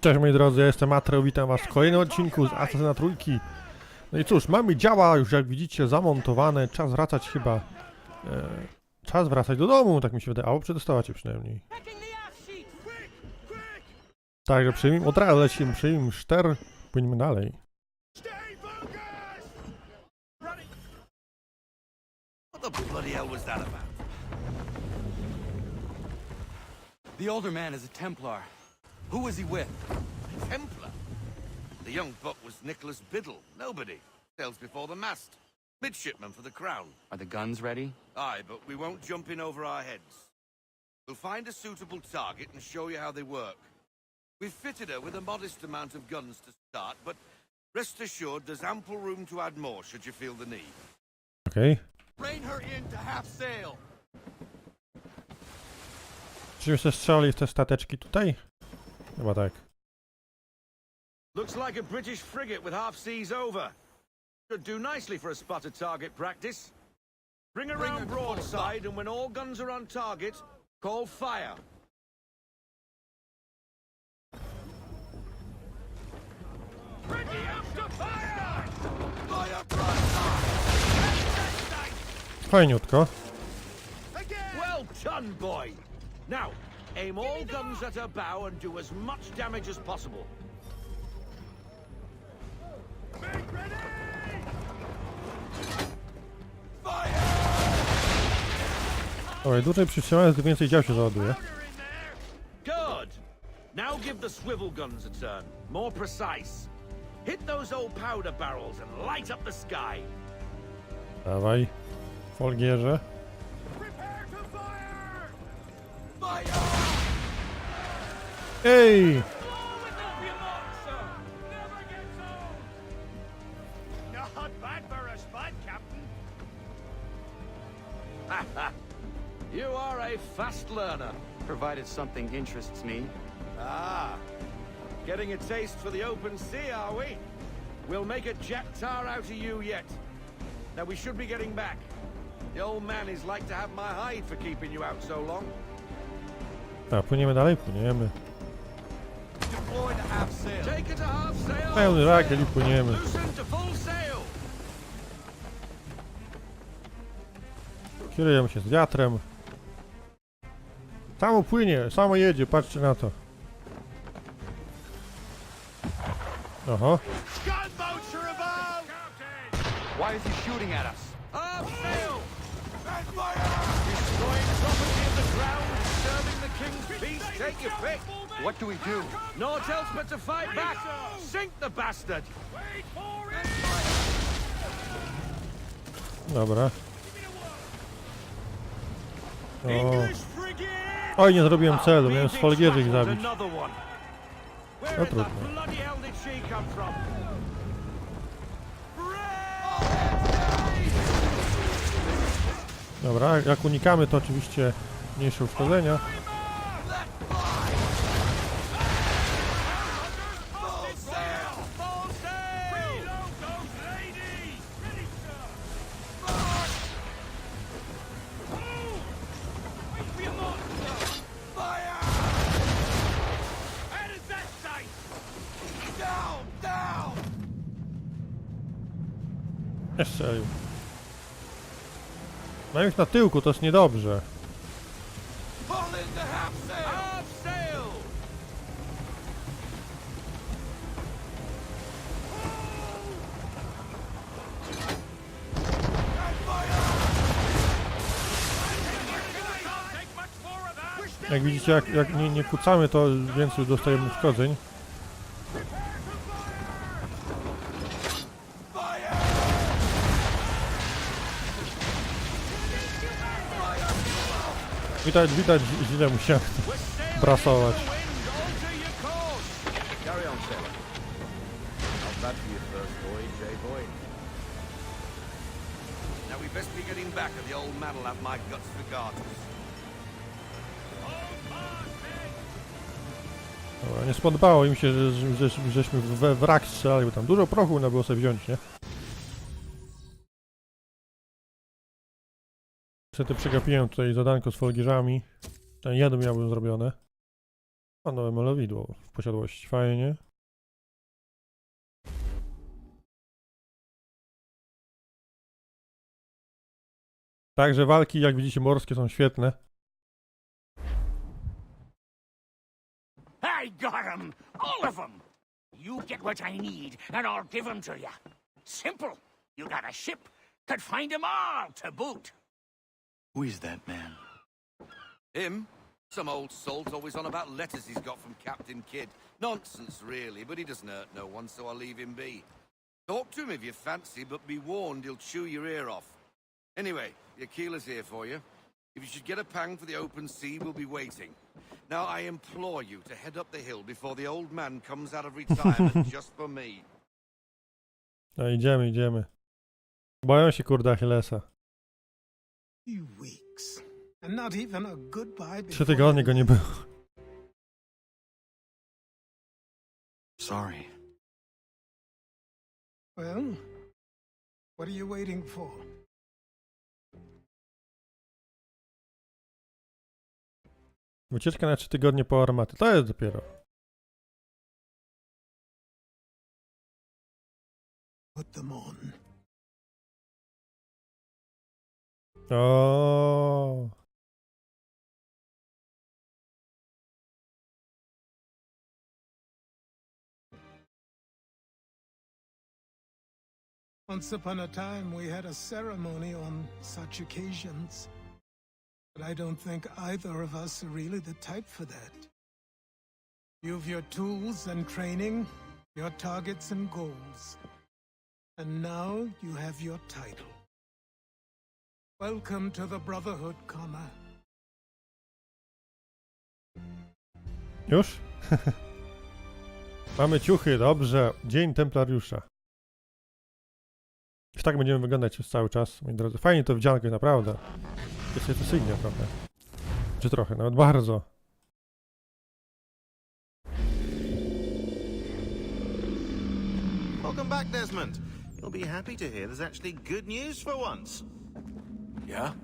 Cześć moi drodzy, ja jestem Atreu, witam was w kolejnym odcinku z Asasyna Trójki. No i cóż, mamy działa już jak widzicie zamontowane, czas wracać chyba, czas wracać do domu, tak mi się wydaje, albo przetestować je przynajmniej. Także przyjmijmy, od razu lecimy, przyjmijmy szter, płyniemy dalej. What the bloody hell was that about? The older man is a Templar. Who was he with? A Templar? The young buck was Nicholas Biddle. Nobody. Sails before the mast. Midshipman for the crown. Are the guns ready? Aye, but we won't jump in over our heads. We'll find a suitable target and show you how they work. We've fitted her with a modest amount of guns to start, but rest assured there's ample room to add more should you feel the need. Okej. Rein her in to half sail. Czy już strzelali w te stateczki tutaj? Chyba tak. Looks like a British frigate with half seas over. Should do nicely for a spotted target practice. Bring around broadside, and when all guns are on target, call fire. Ready up to fire! Fire broadside! Fajniutko. Well done, boy. Now, aim all guns at her bow and do as much damage as possible. Make ready! Fire! Oj, dłużej przytrzymałem, to więcej dział się załaduje. Good. Now give the swivel guns a turn. More precise. Hit those old powder barrels and light up the sky. Dawaj, folgierze. Prepare to fire! Fire! Ej! Not bad for a spud, Captain. You are a fast learner. Provided something interests me. Ah, getting a taste for the open sea, are we? We'll make a jet tar out of you yet. Now we should be getting back. The old man is like to have my hide for keeping you out so long. Tak, płyniemy dalej, płyniemy. Deploy to half sail. Take it to half sail. Pełny rakiel i płyniemy. Loosen to full sail. Kierujemy się z wiatrem. Samo płynie, samo jedzie, patrzcie na to. Oho. Gunboats are above. Why is he shooting at us? Half sail. And fire! Destroying property of the crown, disturbing the king's peace. Take your pick. What do we do? Naught else but to fight back. Sink the bastard. Wait for it. Dobra. O. English frigate. Oj, nie zrobiłem celu, miałem z folgierzy ich zabić. Another one. Where No in the trudno. bloody hell did she come from? Dobra, jak unikamy to oczywiście mniejsze uszkodzenia. Full sail. Full sail. Reload those ladies. Ready, sir. Wait for your monster. Fire! How does that sight? Down! Down! Nie strzelił. Mam ich na tyłku, to jest niedobrze. Pull in the half sail! Half sail. And fire! Take much more of that. Jak widzicie, jak nie kucamy, to więcej dostajemy uszkodzeń. Fire! Widać, źle musiałem brasować. Carry on, sailor. Not bad for your first voyage, eh, boy? Now we best be getting back or the old man'll have my guts for garters. Dobra, nie spodobało im się, żeśmy we wrak strzelali, bo tam dużo prochu można było sobie wziąć, nie? Niestety przegapiłem tutaj zadanko z folgierzami. Ten jeden miałbym zrobione. A nowe malowidło w posiadłości, fajnie. Także walki, jak widzicie, morskie są świetne. I got 'em! All of 'em! You get what I need, and I'll give 'em to you. Simple. You got a ship, could find 'em all to boot. Who is that man? Him? Some old salt always on about letters he's got from Captain Kidd. Nonsense, really, but he doesn't hurt no one, so I'll leave him be. Talk to him if you fancy, but be warned he'll chew your ear off. Anyway, your keeler's here for you. If you should get a pang for the open sea, we'll be waiting. Now, I implore you to head up the hill before the old man comes out of retirement just for me. No idziemy, idziemy. Boją się kurde Achillesa. Few weeks, and not even a goodbye 3 before tygodnie go nie było. Sorry. Well, what are you waiting for? Wycieczka na 3 tygodnie po armaty. To jest dopiero. Put them on. O. Once upon a time, we had a ceremony on such occasions. But I don't think either of us are really the type for that. You've your tools and training, your targets and goals. And now you have your title. Welcome to the Brotherhood, Connor. Już? Mamy ciuchy, dobrze. Dzień Templariusza. Już tak będziemy wyglądać przez cały czas, moi drodzy. Fajnie to wdziankę, naprawdę. Jest sygnia trochę. Czy trochę, nawet bardzo. Welcome back, Desmond. You'll be happy to hear there's actually good news for once. Yeah?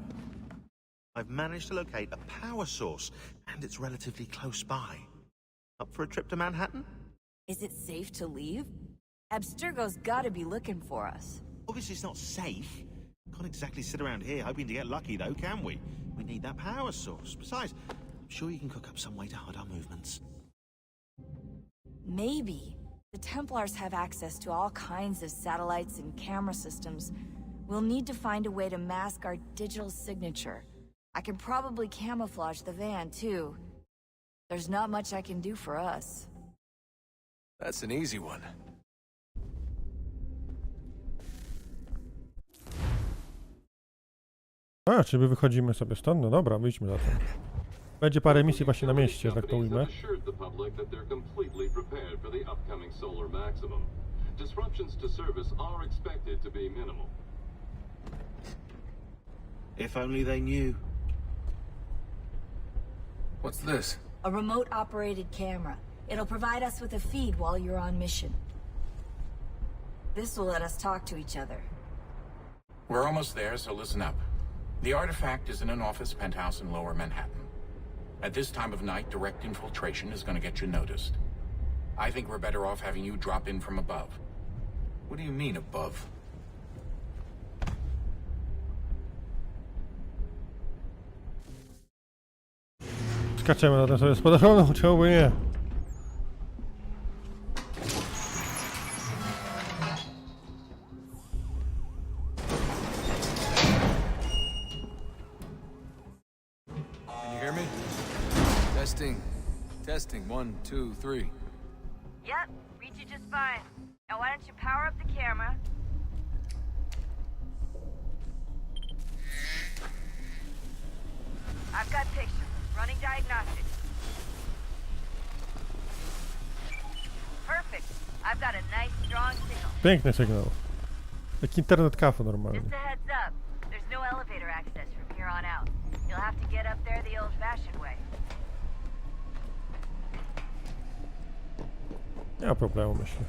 I've managed to locate a power source, and it's relatively close by. Up for a trip to Manhattan? Is it safe to leave? Abstergo's gotta be looking for us. Obviously, it's not safe. Can't exactly sit around here hoping to get lucky, though, can we? We need that power source. Besides, I'm sure you can cook up some way to hide our movements. Maybe. The Templars have access to all kinds of satellites and camera systems. We'll need to find a way to mask our digital signature. I can probably camouflage the van, too. There's not much I can do for us. That's an easy one. A, czy my wychodzimy sobie stąd? No dobra, wyjdźmy zatem. Będzie parę misji właśnie na mieście, że tak to ujmę. If only they knew. What's this? A remote-operated camera. It'll provide us with a feed while you're on mission. This will let us talk to each other. We're almost there, so listen up. The artifact is in an office penthouse in Lower Manhattan. At this time of night, direct infiltration is going to get you noticed. I think we're better off having you drop in from above. What do you mean, above? Skaczemy na ten sobie spadochron, czemu by nie? Can you hear me? Testing. Testing. 1, 2, 3. Yep, reach you just fine. Now why don't you power up the camera? I've got pictures. Running diagnostics. Perfect. I've got a nice, strong signal. Piękny sygnał. Jak internet kafe normalnie. Just a heads up. There's no elevator access from here on out. You'll have to get up there the old-fashioned way. Nie ma problemu, myślę.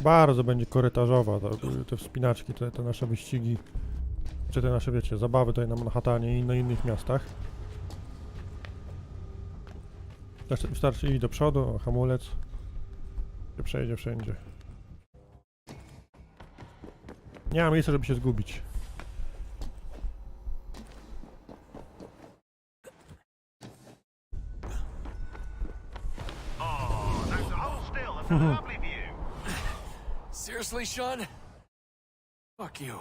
Bardzo będzie korytarzowa, te wspinaczki, te nasze wyścigi. Czy te nasze, wiecie, zabawy tutaj na Manhattanie i na innych miastach. Wystarczy iść do przodu, a hamulec się przejdzie wszędzie. Nie ma miejsca, żeby się zgubić. Seriously, Sean? Fuck you.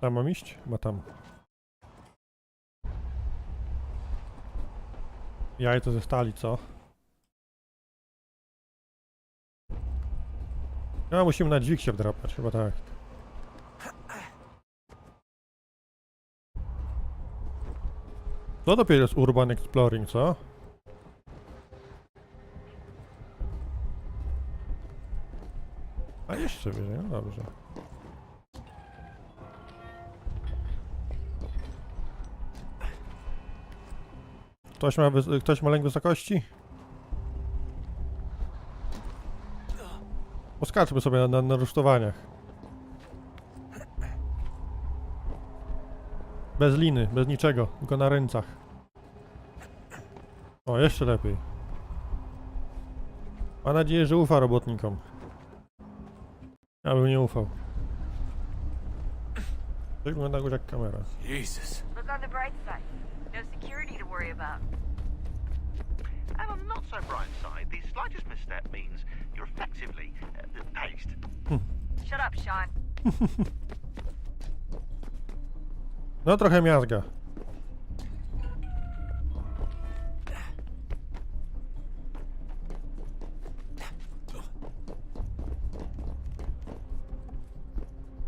Tam mam iść? Chyba tam. Jajco ze stali, co? No, musimy na dźwig się wdrapać, chyba tak. To dopiero jest Urban Exploring, co? A jeszcze wyżej, no dobrze. Ktoś ma lęk wysokości? Poskaczmy sobie na rusztowaniach. Bez liny, bez niczego, tylko na ręcach. O, jeszcze lepiej. Mam nadzieję, że ufa robotnikom. Ja bym nie ufał. To wygląda jak kamera. Jesus. Look on the bright side. No security to worry about. And on the not so bright side, the slightest misstep means you're effectively paced. Shut up, Sean. No trochę miazga.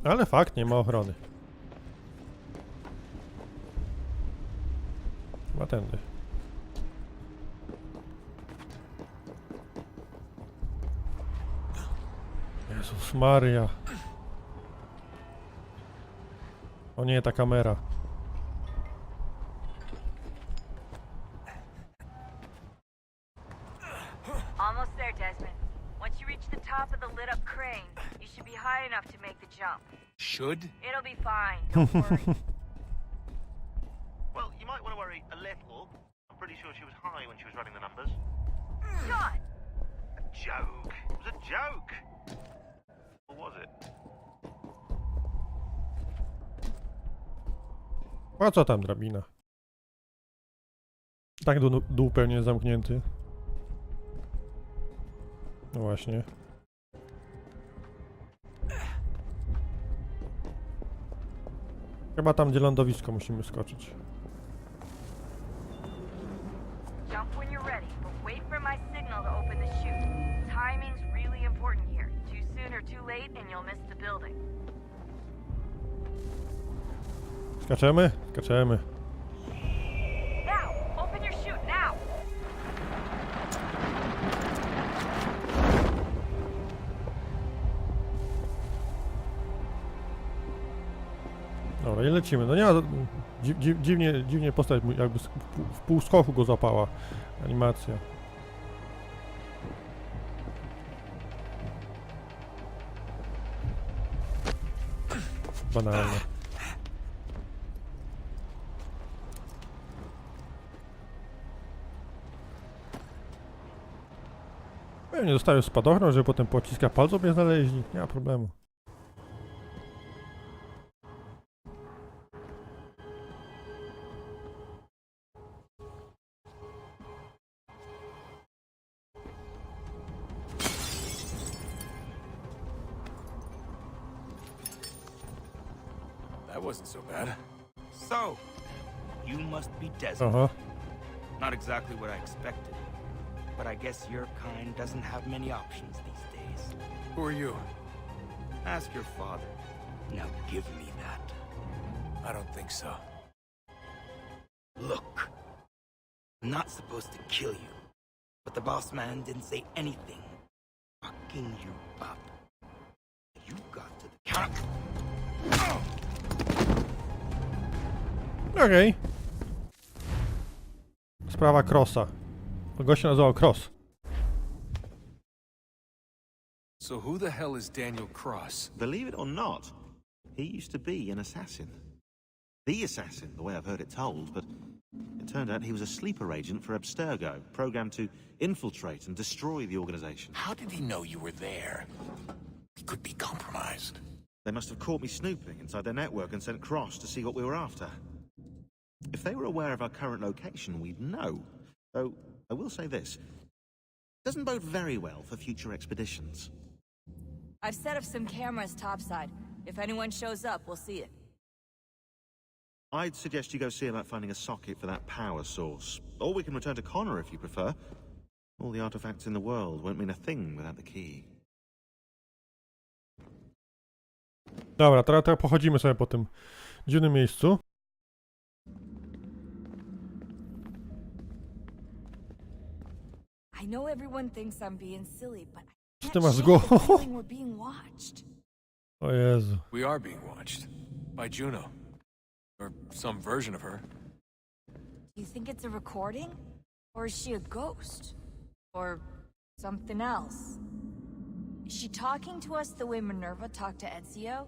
Ale fakt, nie ma ochrony. Chyba tędy. Jezus Maria. O nie, ta kamera. Almost there, Desmond. Once you reach the top of the lit-up crane, you should be high enough to make the jump. Should? It'll be fine. Don't worry. Well, you might want to worry a little. I'm pretty sure she was high when she was running the numbers. Sean! A joke. It was a joke. Or was it? A co tam drabina? Tak dół pewnie jest zamknięty. No właśnie. Chyba tam, gdzie lądowisko musimy skoczyć. Jump when you're ready, but wait for my signal to open the chute. Timing's really important here. Too soon or too late and you'll miss the building. Skaczemy? Skaczemy. Now! Open your chute, now! Dobra, i lecimy. No nie ma... Dziwnie postać, jakby w półskoku go złapała animacja. Banalne. Pewnie zostawił spadochron, żeby potem pociska palców mnie znaleźli. Nie ma problemu. That wasn't so bad. So, you must be Desmond. Aha. Not exactly what I expected. But I guess your kind doesn't have many options these days. Who are you? Ask your father. Now give me that. I don't think so. Look. I'm not supposed to kill you. But the boss man didn't say anything. Fucking you up. You got to the counter. Okej. Sprawa Crossa. Gość się nazywał Cross. So who the hell is Daniel Cross? Believe it or not, he used to be an assassin. The assassin, the way I've heard it told, but it turned out he was a sleeper agent for Abstergo, programmed to infiltrate and destroy the organization. How did he know you were there? He could be compromised. They must have caught me snooping inside their network and sent Cross to see what we were after. If they were aware of our current location, we'd know. Though, I will say this. It doesn't bode very well for future expeditions. I've set up some cameras topside. If anyone shows up, we'll see it. I'd suggest you go see about finding a socket for that power source. Or we can return to Connor if you prefer. All the artifacts in the world won't mean a thing without the key. Dobra, teraz pochodzimy sobie po tym dziwnym miejscu. I know everyone thinks I'm being silly, but I Co ty can't masz z shake the głową? feeling we're being watched. O Jezu. We are being watched. By Juno. Or some version of her. Do you think it's a recording? Or is she a ghost? Or something else? Is she talking to us the way Minerva talked to Ezio?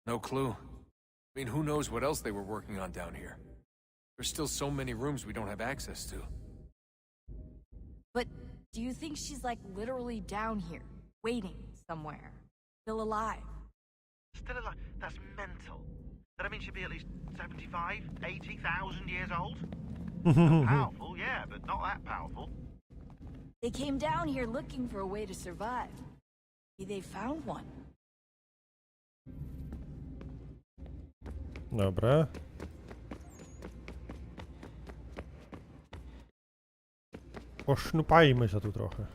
No clue. I mean, who knows what else they were working on down here? There's still so many rooms we don't have access to. But do you think she's like literally down here, waiting somewhere, still alive? Still alive? That's mental. That I mean she'd be at least 75, 80,000 years old? Powerful, yeah, but not that powerful. They came down here looking for a way to survive. Maybe they found one. Dobra. Posznupajmy się tu trochę.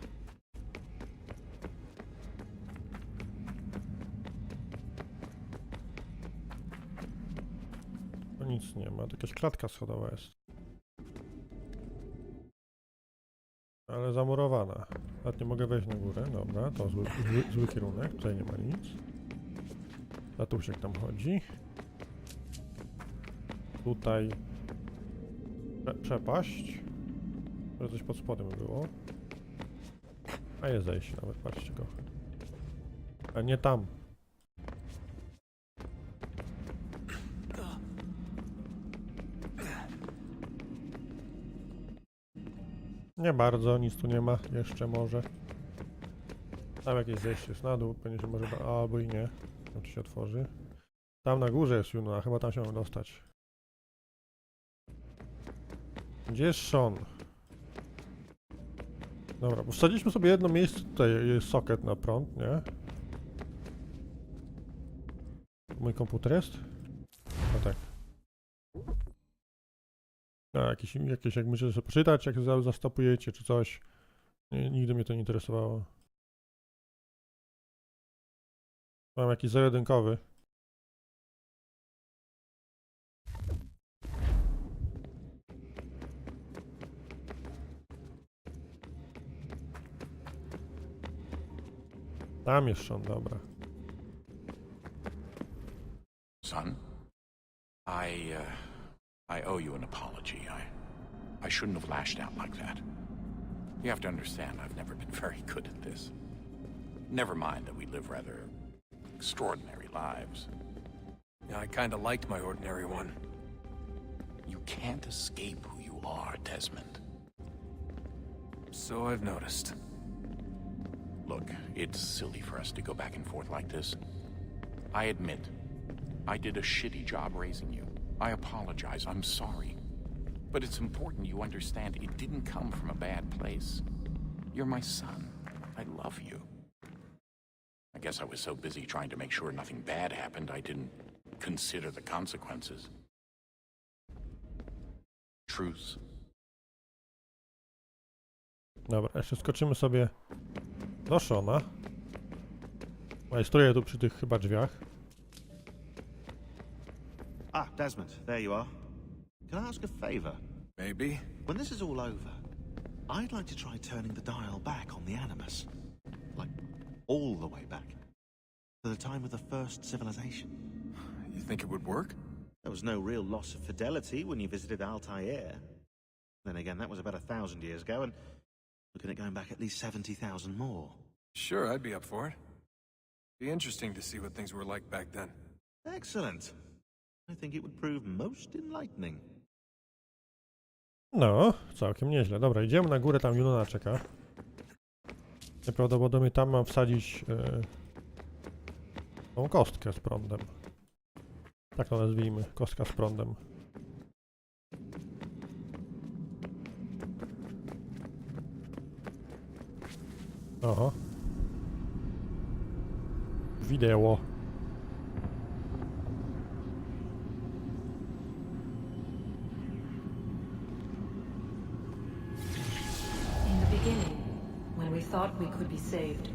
To nic nie ma, to jakaś klatka schodowa jest. Ale zamurowana. Nawet nie mogę wejść na górę, dobra, to zły kierunek, tutaj nie ma nic. Tatusiek tam chodzi. Tutaj przepaść. Może coś pod spodem było. A jest zejście nawet, patrzcie go. A nie tam. Nie bardzo, nic tu nie ma. Jeszcze może. Tam jakieś zejście jest na dół, pewnie się może... albo i nie. Tam się otworzy. Tam na górze jest Juno, a chyba tam się mamy dostać. Gdzie jest Sean? Dobra, postawiliśmy sobie jedno miejsce, tutaj jest socket na prąd, nie? Mój komputer jest? No tak. A, jakieś jak musicie sobie poczytać, jak zastopujecie czy coś. Nigdy mnie to nie interesowało. Mam jakiś zero-jedynkowy. Tam jest Sean, dobra. Son, I owe you an apology. I shouldn't have lashed out like that. You have to understand, I've never been very good at this. Never mind that we live rather extraordinary lives. Yeah, I kinda liked my ordinary one. You can't escape who you are, Desmond. So I've noticed. Look, it's silly for us to go back and forth like this. I admit, I did a shitty job raising you. I apologize, I'm sorry. But it's important you understand it didn't come from a bad place. You're my son. I love you. I guess I was so busy trying to make sure nothing bad happened, I didn't consider the consequences. Truce. Dobra, jeszcze skoczymy sobie do Shona. Majstruję tu przy tych chyba drzwiach. Ah, Desmond, there you are. Can I ask a favor? Maybe. When this is all over, I'd like to try turning the dial back on the Animus. Like, all the way back. To the time of the first civilization. You think it would work? There was no real loss of fidelity when you visited Altair. Then again, that was about 1,000 years ago, and looking at going back at least 70,000 more. Sure, I'd be up for it. Be interesting to see what things were like back then. Excellent. I think it would prove most enlightening. No, całkiem nieźle. Dobra, idziemy na górę, tam Junona czeka. Najprawdopodobniej tam mam wsadzić tą kostkę z prądem. Tak to nazwijmy, kostka z prądem. Oho. Wideo. In the beginning, when we thought we could be saved,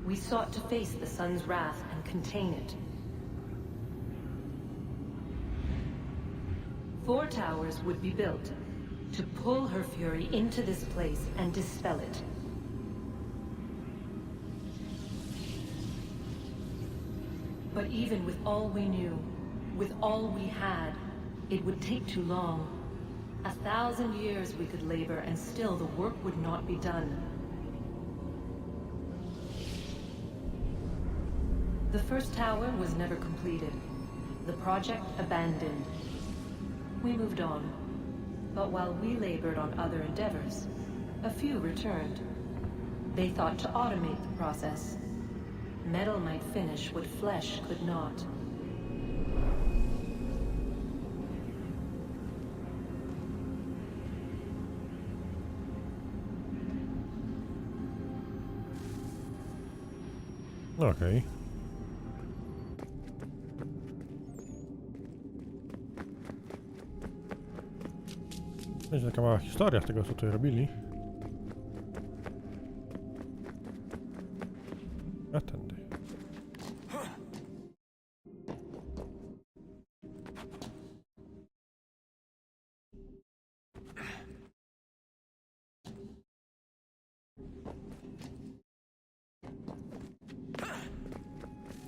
we sought to face the sun's wrath and contain it. 4 towers would be built to pull her fury into this place and dispel it. But even with all we knew, with all we had, it would take too long. 1,000 years we could labor and still the work would not be done. The first tower was never completed. The project abandoned. We moved on. But while we labored on other endeavors, a few returned. They thought to automate the process. Metal might finish what flesh could not. Okej. Będzie taka mała historia z tego, co tutaj robili. A tędy.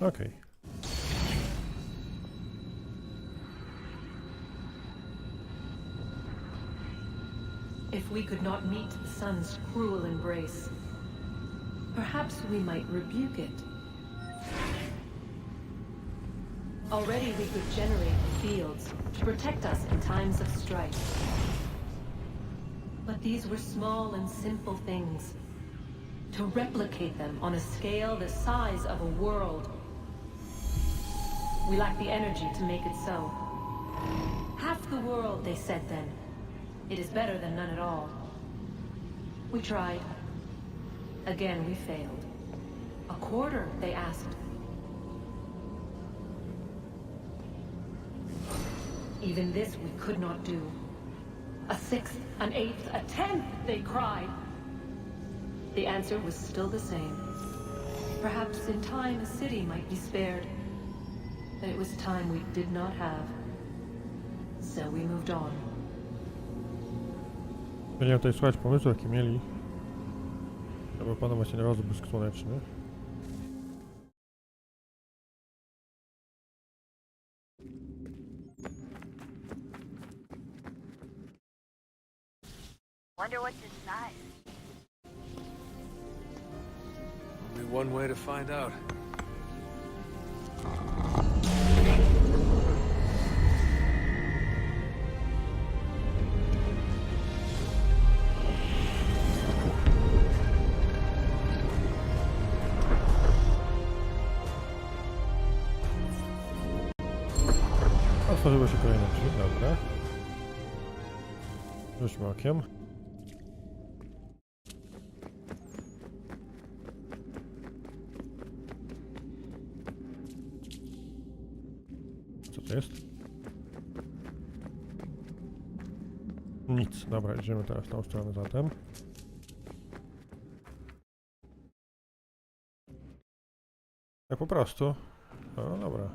Okej. If we could not meet the sun's cruel embrace, perhaps we might rebuke it. Already we could generate the fields to protect us in times of strife. But these were small and simple things. To replicate them on a scale the size of a world, we lack the energy to make it so. Half the world, they said then. It is better than none at all. We tried. Again, we failed. A quarter, they asked. Even this we could not do. A 6th, an 8th, a 10th, they cried. The answer was still the same. Perhaps in time a city might be spared. But it was time we did not have. So we moved on. Będziemy tutaj słuchać pomysłu, jaki mieli, żeby opanować ten rozbłysk słoneczny. Wonder what's inside. Only one way to find out. Otworzyły się kolejne drzwi, dobra. Rzućmy okiem. Co to jest? Nic. Dobra, idziemy teraz w tą stronę zatem. Tak po prostu. No dobra.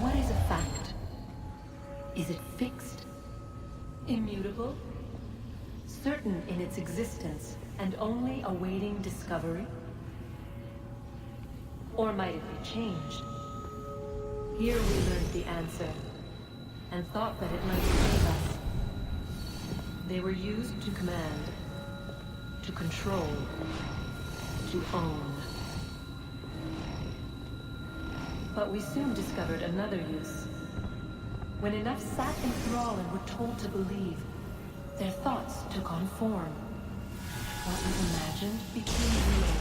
What is a fact? Is it fixed? Immutable? Certain in its existence, and only awaiting discovery? Or might it be changed? Here we learned the answer, and thought that it might save us. They were used to command, to control, to own. But we soon discovered another use. When enough sat in thrall and were told to believe, their thoughts took on form. What was imagined became real.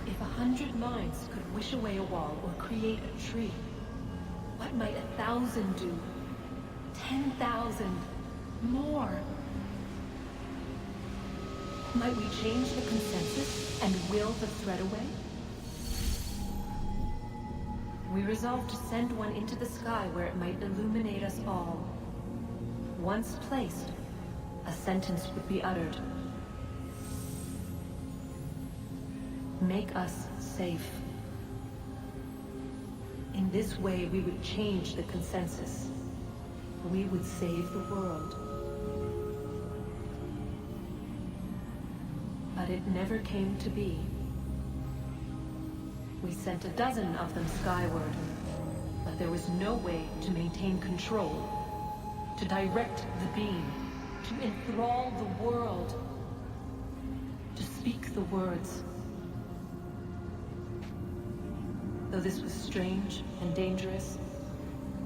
If 100 minds could wish away a wall or create a tree, what might 1,000 do? 10,000? More? Might we change the consensus and will the threat away? We resolved to send one into the sky where it might illuminate us all. Once placed, a sentence would be uttered. Make us safe. In this way, we would change the consensus. We would save the world. But it never came to be. We sent a dozen of them skyward, but there was no way to maintain control, to direct the beam, to enthrall the world, to speak the words. Though this was strange and dangerous,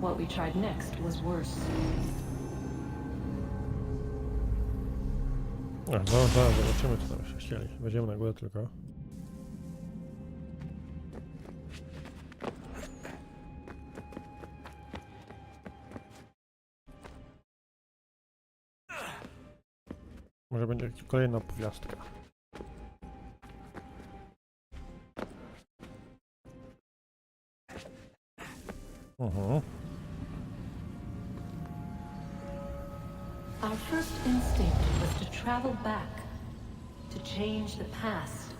what we tried next was worse. No, zaraz zobaczymy, co tam jeszcze chcieli. Będziemy na górę tylko. Może będzie kolejna opowiastka. Our first instinct was to travel back, to change the past.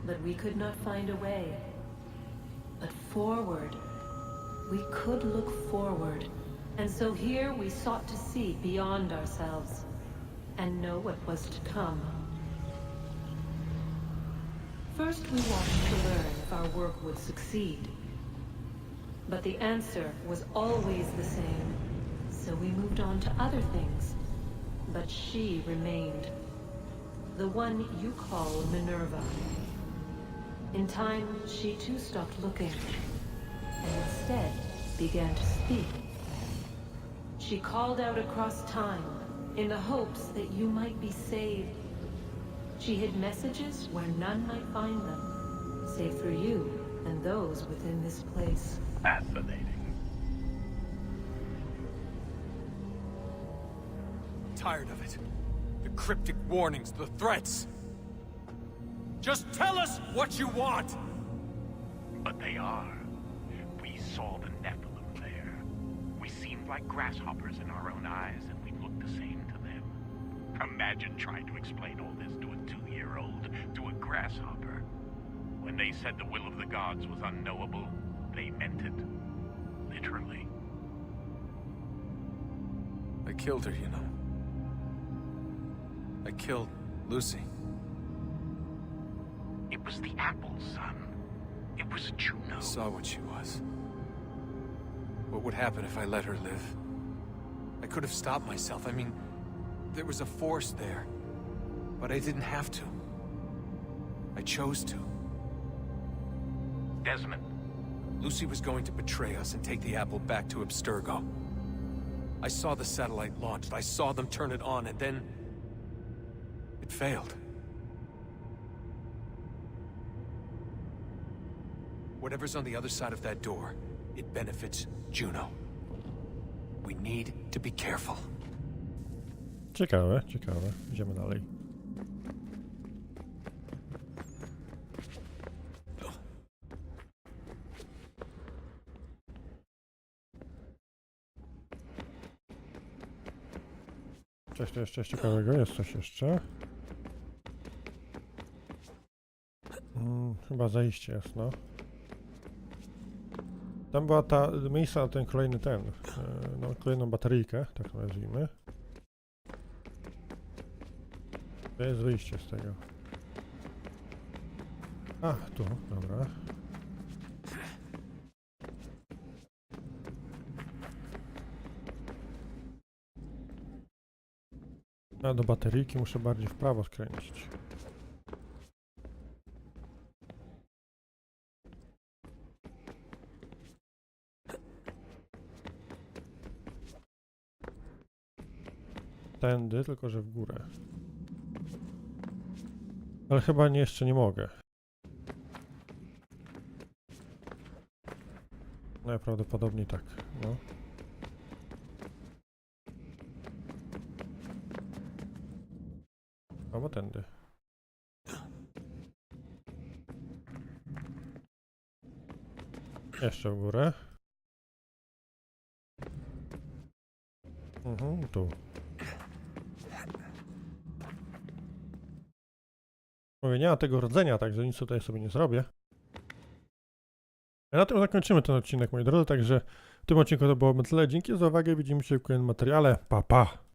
But we could not find a way. But forward, we could look forward. And so here we sought to see beyond ourselves, and know what was to come. First we wanted to learn if our work would succeed. But the answer was always the same. So we moved on to other things. But she remained. The one you call Minerva. In time, she too stopped looking, and instead began to speak. She called out across time, in the hopes that you might be saved. She hid messages where none might find them, save for you and those within this place. Fascinating. Tired of it. The cryptic warnings, the threats. Just tell us what you want! But they are. We saw the Nephilim there. We seemed like grasshoppers in our own eyes, and we looked the same to them. Imagine trying to explain all this to a 2-year-old, to a grasshopper. When they said the will of the gods was unknowable, they meant it. Literally. I killed her, you know. I killed Lucy. It was the apple, son. It was Juno. I saw what she was. What would happen if I let her live? I could have stopped myself. I mean, there was a force there. But I didn't have to. I chose to. Desmond. Lucy was going to betray us and take the apple back to Abstergo. I saw the satellite launched. I saw them turn it on, and then... it failed. Whatever's on the other side of that door, it benefits Juno. We need to be careful. Ciekawe, ciekawe. Idziemy dalej. Coś tu jeszcze ciekawego? Jest coś jeszcze? Chyba zejście jest, no. Tam była ta miejsce na ten kolejny no kolejną bateryjkę, tak to nazwijmy. To jest wyjście z tego. A, tu, dobra. A do bateryjki muszę bardziej w prawo skręcić. Tędy, tylko że w górę. Ale chyba nie, jeszcze nie mogę. Najprawdopodobniej tak, no. Albo tędy. Jeszcze w górę. Tu. Mówię, nie ma tego rdzenia, także nic tutaj sobie nie zrobię. A na tym zakończymy ten odcinek, moi drodzy, także w tym odcinku to było tyle. Dzięki za uwagę, widzimy się w kolejnym materiale. Pa, pa!